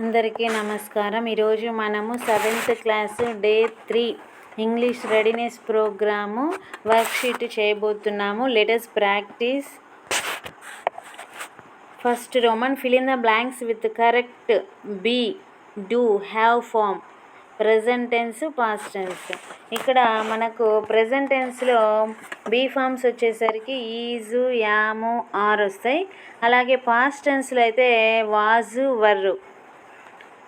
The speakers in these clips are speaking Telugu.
అందరికీ నమస్కారం. ఈరోజు మనము 7th class day 3 English readiness programme worksheet చేయబోతున్నాము. Let us practice. First Roman fill in the blanks with correct be, do, have form, present tense, past tense. ఇక్కడ మనకు ప్రెజెంట్ టెన్స్లో బీ ఫామ్స్ వచ్చేసరికి ఈజు, యాము, ఆర్ వస్తాయి. అలాగే పాస్ట్ టెన్స్లో అయితే was, were.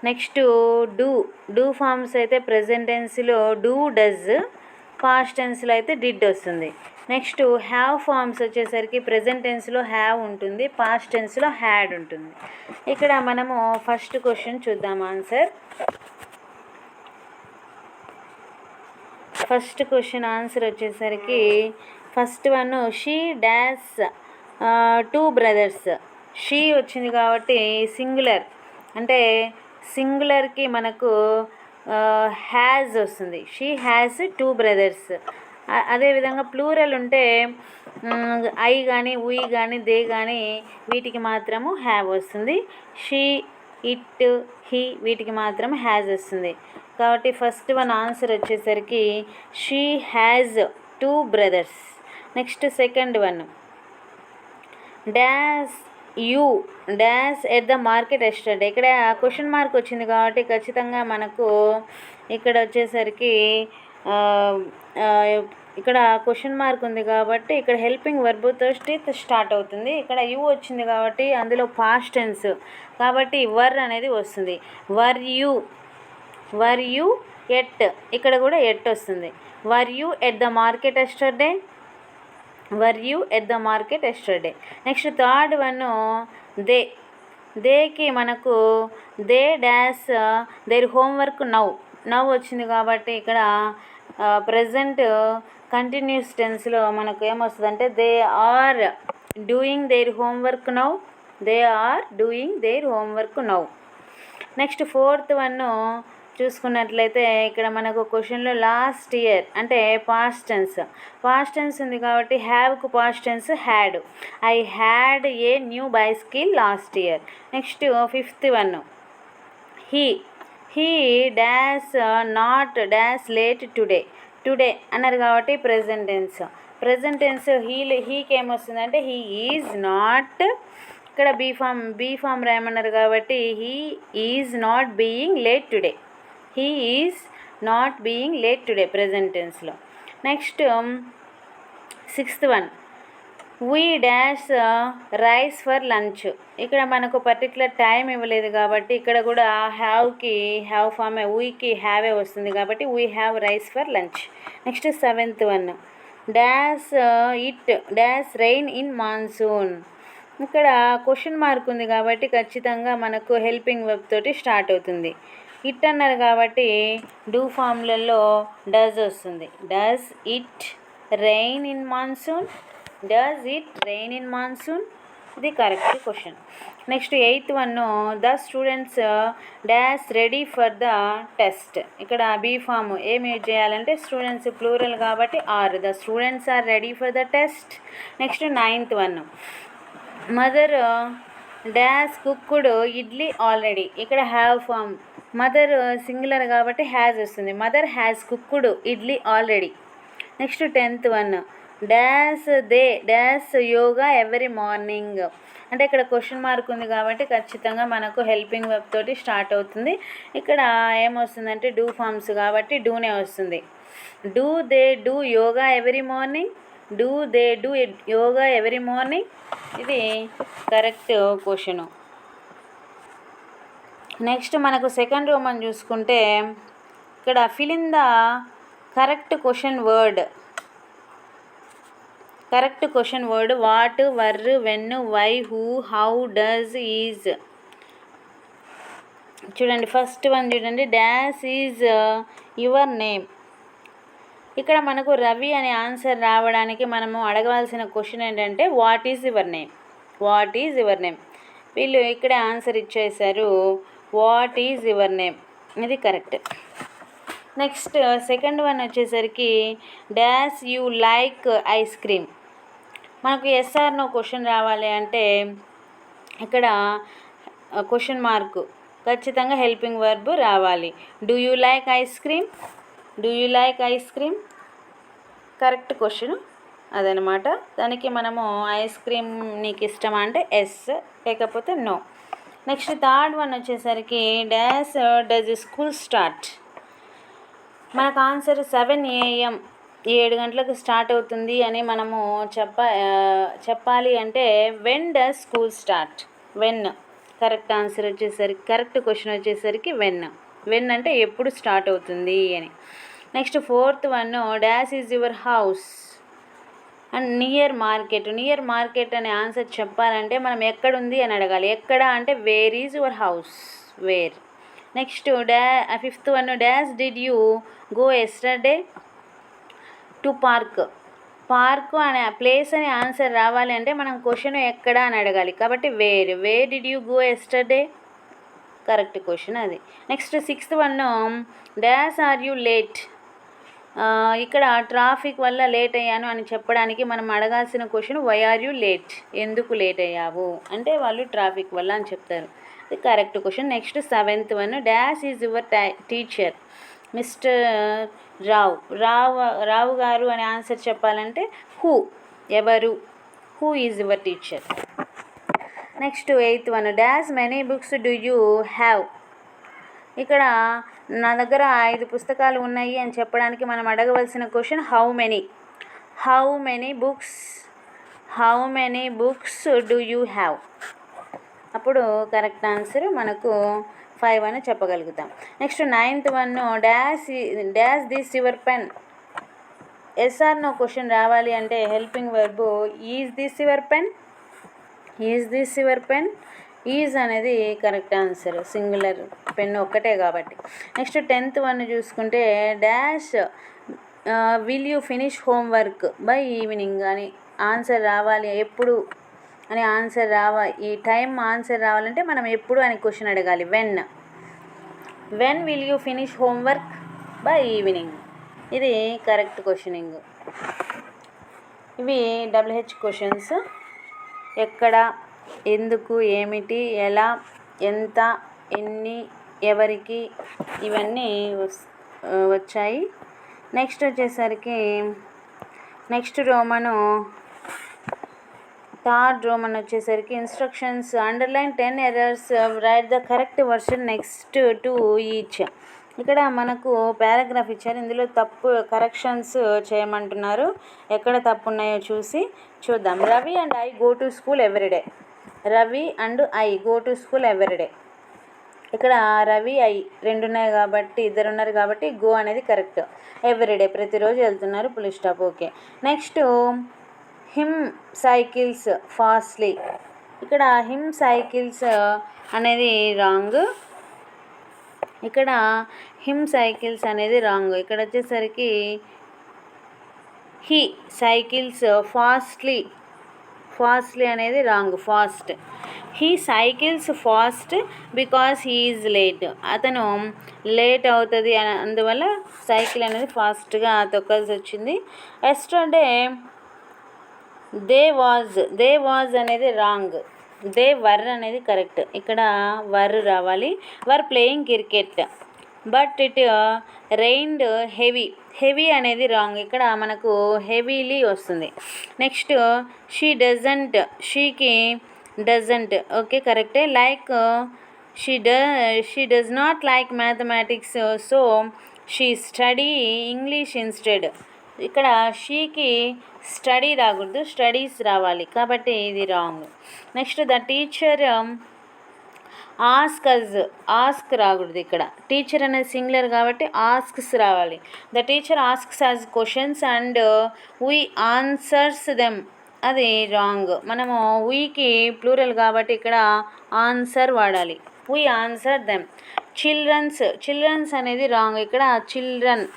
Next do forms అయితే ప్రెజెంట్ టెన్స్లో డూ, డజ్, పాస్ట్ టెన్స్లో అయితే డిడ్ వస్తుంది. నెక్స్ట్ హ్యావ్ ఫామ్స్ వచ్చేసరికి ప్రెజెంట్ టెన్స్లో హ్యావ్ ఉంటుంది, పాస్ట్ టెన్స్లో హ్యాడ్ ఉంటుంది. ఇక్కడ మనము ఫస్ట్ క్వశ్చన్ చూద్దాం. ఆన్సర్ ఫస్ట్ క్వశ్చన్ ఆన్సర్ వచ్చేసరికి first one she dash 2 brothers. She వచ్చింది కాబట్టి సింగులర్, అంటే సింగులర్కి మనకు హ్యాజ్ వస్తుంది. She has 2 brothers. అదేవిధంగా ప్లూరల్ ఉంటే ఐ కానీ, ఉయ్ కానీ, దే కానీ వీటికి మాత్రము హ్యావ్ వస్తుంది. షీ, ఇట్, హీ వీటికి మాత్రం హ్యాజ్ వస్తుంది. కాబట్టి ఫస్ట్ వన్ ఆన్సర్ వచ్చేసరికి she has 2 brothers. Next second one dash you dash at the market yesterday. ఇక్కడ క్వశ్చన్ మార్క్ వచ్చింది కాబట్టి ఖచ్చితంగా మనకు ఇక్కడ వచ్చేసరికి ఇక్కడ క్వశ్చన్ మార్క్ ఉంది కాబట్టి ఇక్కడ హెల్పింగ్ వర్బ్తో స్టార్ట్ అవుతుంది. ఇక్కడ యూ వచ్చింది కాబట్టి అందులో పాస్ట్ టెన్స్ కాబట్టి వర్ అనేది వస్తుంది. వర్ యూ ఎట్, ఇక్కడ కూడా ఎట్ వస్తుంది. Were you at the market yesterday, were you at the market yesterday. Next third one దేకి మనకు they dash their homework now వచ్చింది కాబట్టి ఇక్కడ ప్రజెంట్ కంటిన్యూస్ టెన్స్లో మనకు ఏమొస్తుంది అంటే they are doing their homework now, they are doing their homework now. Next fourth one చూసుకున్నట్లయితే ఇక్కడ మనకు క్వశ్చన్లో లాస్ట్ ఇయర్ అంటే పాస్ట్ టెన్స్ ఉంది కాబట్టి హ్యావ్కు past tense had. I had a new bicycle last year. Next fifth one he dash not dash late today అన్నారు కాబట్టి ప్రెజెంట్ టెన్స్ హీకి ఏమొస్తుందంటే హీ ఈజ్ నాట్, ఇక్కడ బీ ఫామ్ రాయమన్నారు కాబట్టి he is not being late today. He is not being late today present టెన్స్లో. Next sixth one we dash rice for lunch. ఇక్కడ మనకు పర్టికులర్ టైం ఇవ్వలేదు కాబట్టి ఇక్కడ కూడా హ్యావ్ ఫామే, వీకి హ్యావే వస్తుంది కాబట్టి we have rice for lunch. Next seventh one it dash rain in monsoon. ఇక్కడ క్వశ్చన్ మార్క్ ఉంది కాబట్టి ఖచ్చితంగా మనకు హెల్పింగ్ వెబ్ తోటి స్టార్ట్ అవుతుంది. ఇట్ అన్నారు కాబట్టి డూ ఫామ్లలో డస్ వస్తుంది. Does it rain in monsoon, does it rain in monsoon, ఇది correct question. Next eighth one the students dash ready for the test. ఇక్కడ బీ ఫామ్ ఏం యూజ్ చేయాలంటే స్టూడెంట్స్ ప్లూరల్ కాబట్టి are, the students are ready for the test. Next ninth one mother dash cooked idli already. ఇక్కడ హ్యావ్ ఫామ్, మదర్ సింగులర్ కాబట్టి హ్యాజ్ వస్తుంది. Mother has cooked idli already. Next tenth one dash they dash yoga every morning. అంటే ఇక్కడ క్వశ్చన్ మార్క్ ఉంది కాబట్టి ఖచ్చితంగా మనకు హెల్పింగ్ వెబ్ తోటి స్టార్ట్ అవుతుంది. ఇక్కడ ఏమొస్తుందంటే డూ ఫామ్స్ కాబట్టి డూనే వస్తుంది. Do they do yoga every morning, do they do yoga every morning, ఇది కరెక్ట్ క్వశ్చను. నెక్స్ట్ మనకు సెకండ్ రోమన్ చూసుకుంటే ఇక్కడ fill in the correct question word what, where, when, why, who, how, does, is. చూడండి ఫస్ట్ వన్ చూడండి డాష్ ఈజ్ యువర్ నేమ్. ఇక్కడ మనకు రవి అనే ఆన్సర్ రావడానికి మనము అడగవలసిన క్వశ్చన్ ఏంటంటే వాట్ ఈజ్ యువర్ నేమ్. వీళ్ళు ఇక్కడే ఆన్సర్ ఇచ్చేశారు వాట్ ఈజ్ యువర్ నేమ్, ఇది కరెక్ట్. నెక్స్ట్ సెకండ్ వన్ వచ్చేసరికి dash you like ice cream. మనకు ఎస్ఆర్ నో క్వశ్చన్ రావాలి అంటే ఇక్కడ క్వశ్చన్ మార్క్ ఖచ్చితంగా హెల్పింగ్ వర్బ్ రావాలి. Do you like ice cream? Do you like ice cream? Correct question అదనమాట. దానికి మనము ఐస్ క్రీమ్ నీకు ఇష్టమా అంటే ఎస్, లేకపోతే నో. నెక్స్ట్ థర్డ్ వన్ వచ్చేసరికి డాష్ డస్ స్కూల్ స్టార్ట్. మనకు ఆన్సర్ 7 AM 7 గంటలకు స్టార్ట్ అవుతుంది అని మనము చెప్పాలి అంటే when does school start? When. Correct answer వచ్చేసరికి, కరెక్ట్ క్వశ్చన్ వచ్చేసరికి వెన్ అంటే ఎప్పుడు స్టార్ట్ అవుతుంది అని. Next fourth one dash is your house and near market. Near market అనే ఆన్సర్ చెప్పాలంటే మనం ఎక్కడుంది అని అడగాలి. ఎక్కడ అంటే where is your house, where. Next fifth one dash did you go yesterday to park. Park అనే ప్లేస్ అనే ఆన్సర్ రావాలి అంటే మనం క్వశ్చన్ ఎక్కడ అని అడగాలి. కాబట్టి wear did you go yesterday? Correct question అది. Next sixth one dash are you late. ఇక్కడ ట్రాఫిక్ వల్ల లేట్ అయ్యాను అని చెప్పడానికి మనం అడగాల్సిన question why are you late? ఎందుకు లేట్ అయ్యావు అంటే వాళ్ళు ట్రాఫిక్ వల్ల అని చెప్తారు. ఇది correct question. Next seventh one dash is your teacher. Mister Rao garu అనే ఆన్సర్ చెప్పాలంటే హూ, ఎవరు, who is your teacher. Next eighth one dash many books do you have. ఇక్కడ నా దగ్గర 5 పుస్తకాలు ఉన్నాయి అని చెప్పడానికి మనం అడగవలసిన question how many books do you have. అప్పుడు కరెక్ట్ ఆన్సర్ మనకు 5 అని చెప్పగలుగుతాం. Next ninth one dash this your pen. Yes or no question రావాలి అంటే helping verb is this your pen. Is అనేది కరెక్ట్ ఆన్సర్, సింగులర్, పెన్ ఒక్కటే కాబట్టి. నెక్స్ట్ 10th వన్ చూసుకుంటే dash will you finish homework by evening అని ఆన్సర్ రావాలి. ఎప్పుడు అని ఆన్సర్ ఈ టైం ఆన్సర్ రావాలంటే మనం ఎప్పుడు అని క్వశ్చన్ అడగాలి. When will you finish homework by evening. ఇది కరెక్ట్ క్వశ్చనింగ్. ఇవి WH క్వశ్చన్స్. ఎక్కడ, ఎందుకు, ఏమిటి, ఎలా, ఎంత, ఎన్ని, ఎవరికి, ఇవన్నీ వచ్చాయి. నెక్స్ట్ వచ్చేసరికి నెక్స్ట్ రోమను థర్డ్ రోమన్ వచ్చేసరికి instructions underline 10 errors right the correct version next to each. ఇక్కడ మనకు పారాగ్రాఫ్ ఇచ్చారు, ఇందులో కరెక్షన్స్ చేయమంటున్నారు. ఎక్కడ తప్పు ఉన్నాయో చూద్దాం. Ravi and I go to school everyday. Ravi and I go to school everyday. ఇక్కడ రవి ఐ 2 ఉన్నాయి కాబట్టి, 2 ఉన్నారు కాబట్టి గో అనేది కరెక్ట్. ఎవ్రీడే ప్రతిరోజు వెళ్తున్నారు, full stop. Okay. Next him cycles fastly. ఇక్కడ హిమ్ సైకిల్స్ అనేది రాంగ్. ఇక్కడ హిమ్ సైకిల్స్ అనేది రాంగ్. ఇక్కడ వచ్చేసరికి హీ సైకిల్స్ ఫాస్ట్లీ అనేది wrong. Fast. He cycles fast because he is late. అతను లేట్ అవుతుంది అందువల్ల సైకిల్ అనేది ఫాస్ట్గా తొక్కాల్సి వచ్చింది. ఎస్టర్డే దే వాజ్ అనేది రాంగ్. దే వర్ అనేది కరెక్ట్. ఇక్కడ వర్ రావాలి. Were playing cricket but it reigned heavy అనేది రాంగ్. ఇక్కడ మనకు హెవీలీ వస్తుంది. నెక్స్ట్ షీకి డజంట్. ఓకే, కరెక్టే. Like she does not like mathematics so she study English instead. ఇక్కడ షీకి స్టడీ రాకూడదు, స్టడీస్ రావాలి కాబట్టి ఇది wrong. Next the teacher ask రాకూడదు. ఇక్కడ టీచర్ అనేది సింగులర్ కాబట్టి ఆస్క్స్ రావాలి. The teacher asks us questions and we answers them. అది రాంగ్. మనము వీకి ప్లూరల్ కాబట్టి ఇక్కడ ఆన్సర్ వాడాలి. We answer them. చిల్డ్రన్స్ అనేది రాంగ్. ఇక్కడ children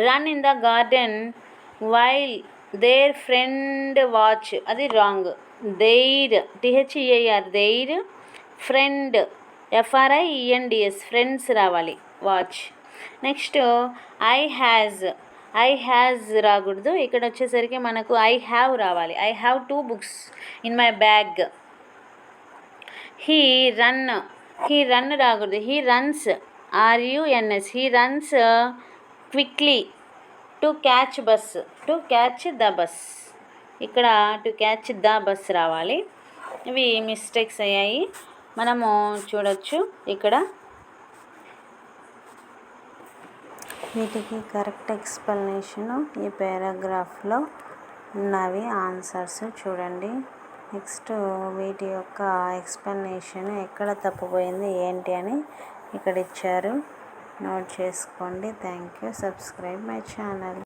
run in the garden while their friend watch. అది wrong. Their friend FRIENDS friends రావాలి. వాచ్. నెక్స్ట్ ఐ హ్యాజ్ రాకూడదు. ఇక్కడ వచ్చేసరికి మనకు ఐ హ్యావ్ రావాలి. I have 2 books in my bag. He run రాకూడదు. He runs RUNS. He runs quickly to catch the bus. ఇక్కడ టు క్యాచ్ ద బస్ రావాలి. ఇవి మిస్టేక్స్ అయ్యాయి, మనము చూడొచ్చు ఇక్కడ. వీటికి కరెక్ట్ ఎక్స్ప్లెనేషను ఈ పారాగ్రాఫ్లో ఉన్నవి ఆన్సర్స్ చూడండి. నెక్స్ట్ వీటి యొక్క ఎక్స్ప్లెనేషన్ ఎక్కడ తప్పుపోయింది ఏంటి అని ఇక్కడ ఇచ్చారు, నోట్ చేసుకోండి. Thank you. Subscribe my channel.